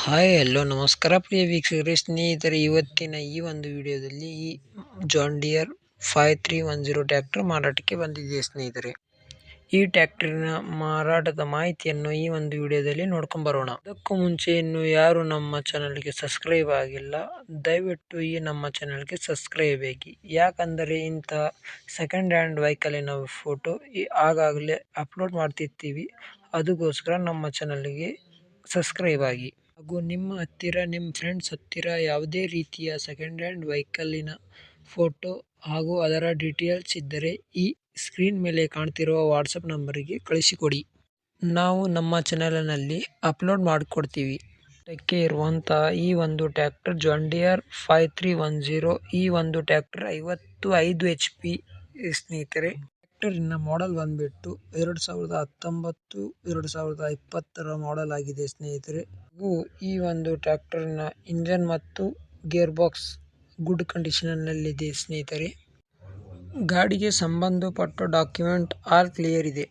Hi hello ನಮಸ್ಕಾರ ಪ್ರಿಯ ವೀಕ್ಷಕರೇ ಸ್ನೇಹಿತರೆ, ಇವತ್ತಿನ ಈ ಒಂದು ವಿಡಿಯೋದಲ್ಲಿ ಈ ಜಾನ್ ಡಿಯರ್ 5310 ಟ್ರ್ಯಾಕ್ಟರ್ ಮಾರಾಟಕ್ಕೆ ಬಂದಿದೆ ಸ್ನೇಹಿತರೆ. ಈ ಟ್ರ್ಯಾಕ್ಟರಿನ ಮಾರಾಟದ ಮಾಹಿತಿಯನ್ನು ಈ ಒಂದು ವಿಡಿಯೋದಲ್ಲಿ ನೋಡ್ಕೊಂಡು ಬರೋಣ. ಅದಕ್ಕೂ ಮುಂಚೆ ಇನ್ನು ಯಾರು ನಮ್ಮ ಚಾನಲ್ಗೆ ಸಬ್ಸ್ಕ್ರೈಬ್ ಆಗಿಲ್ಲ, ದಯವಿಟ್ಟು ಈ ನಮ್ಮ ಚಾನಲ್ಗೆ ಸಬ್ಸ್ಕ್ರೈಬ್ ಆಗಿ. ಯಾಕಂದರೆ ಇಂತಹ ಸೆಕೆಂಡ್ ಹ್ಯಾಂಡ್ ವೆಹಿಕಲಿನ ಫೋಟೋ ಆಗಾಗಲೇ ಅಪ್ಲೋಡ್ ಮಾಡ್ತಿರ್ತೀವಿ. ಅದಕ್ಕೋಸ್ಕರ ನಮ್ಮ ಚಾನಲ್ಗೆ ಸಬ್ಸ್ಕ್ರೈಬ್ ಆಗಿ. ಹಾಗೂ ನಿಮ್ಮ ಹತ್ತಿರ, ನಿಮ್ಮ ಫ್ರೆಂಡ್ಸ್ ಹತ್ತಿರ ಯಾವುದೇ ರೀತಿಯ ಸೆಕೆಂಡ್ ಹ್ಯಾಂಡ್ ವೆಹಿಕಲಿನ ಫೋಟೋ ಹಾಗೂ ಅದರ ಡೀಟೇಲ್ಸ್ ಇದ್ದರೆ ಈ ಸ್ಕ್ರೀನ್ ಮೇಲೆ ಕಾಣ್ತಿರುವ ವಾಟ್ಸಪ್ ನಂಬರಿಗೆ ಕಳಿಸಿಕೊಡಿ. ನಾವು ನಮ್ಮ ಚಾನಲಿನಲ್ಲಿ ಅಪ್ಲೋಡ್ ಮಾಡಿಕೊಡ್ತೀವಿ. ಅದಕ್ಕೆ ಇರುವಂತಹ ಈ ಒಂದು ಟ್ರ್ಯಾಕ್ಟರ್ ಜಾನ್ ಡಿಯರ್ 5310. ಈ ಒಂದು ಟ್ರ್ಯಾಕ್ಟರ್ 55 HP ಸ್ನೇಹಿತರೆ. ಟ್ರ್ಯಾಕ್ಟರಿನ ಮಾಡೆಲ್ ಬಂದ್ಬಿಟ್ಟು 2019 2020 ಮಾಡೆಲ್ ಆಗಿದೆ ಸ್ನೇಹಿತರೆ. ಈ ಒಂದು ಟ್ರ್ಯಾಕ್ಟರಿನ ಇಂಜನ್ ಮತ್ತು ಗೇರ್ ಬಾಕ್ಸ್ ಗುಡ್ ಕಂಡೀಷನ್ ನಲ್ಲಿದೆ ಸ್ನೇಹಿತರೆ. ಗಾಡಿಗೆ ಸಂಬಂಧಪಟ್ಟ ಡಾಕ್ಯುಮೆಂಟ್ ಆಲ್ ಕ್ಲಿಯರ್ ಇದೆ.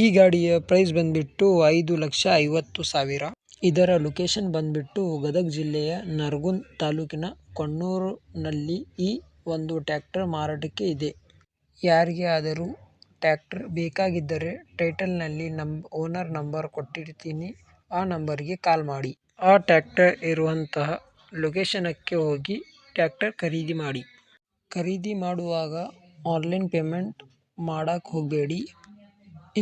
ಈ ಗಾಡಿಯ ಪ್ರೈಸ್ ಬಂದ್ಬಿಟ್ಟು 5,50,000. ಇದರ ಲೊಕೇಶನ್ ಬಂದ್ಬಿಟ್ಟು ಗದಗ ಜಿಲ್ಲೆಯ ನರಗುಂದ ತಾಲೂಕಿನ ಕೊಣ್ಣೂರಿನಲ್ಲಿ ಈ ಒಂದು ಟ್ರ್ಯಾಕ್ಟರ್ ಮಾರಾಟಕ್ಕೆ ಇದೆ. ಯಾರಿಗೆ ಆದರೂ ಟ್ರ್ಯಾಕ್ಟರ್ ಬೇಕಾಗಿದ್ದರೆ ಟೈಟಲ್ನಲ್ಲಿ ಓನರ್ ನಂಬರ್ ಕೊಟ್ಟಿರ್ತೀನಿ, ಆ ನಂಬರ್ಗೆ ಕಾಲ್ ಮಾಡಿ. ಆ ಟ್ರ್ಯಾಕ್ಟರ್ ಇರುವಂತಹ ಲೊಕೇಶನ್ಗೆ ಹೋಗಿ ಟ್ರ್ಯಾಕ್ಟರ್ ಖರೀದಿ ಮಾಡಿ. ಖರೀದಿ ಮಾಡುವಾಗ ಆನ್ಲೈನ್ ಪೇಮೆಂಟ್ ಮಾಡಕ್ಕೆ ಹೋಗಬೇಡಿ.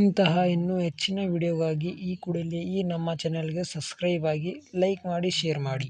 ಇಂತಹ ಇನ್ನೂ ಹೆಚ್ಚಿನ ವಿಡಿಯೋಗಾಗಿ ಈ ಕೂಡಲೇ ಈ ನಮ್ಮ ಚಾನಲ್ಗೆ ಸಬ್ಸ್ಕ್ರೈಬ್ ಆಗಿ, ಲೈಕ್ ಮಾಡಿ, ಶೇರ್ ಮಾಡಿ.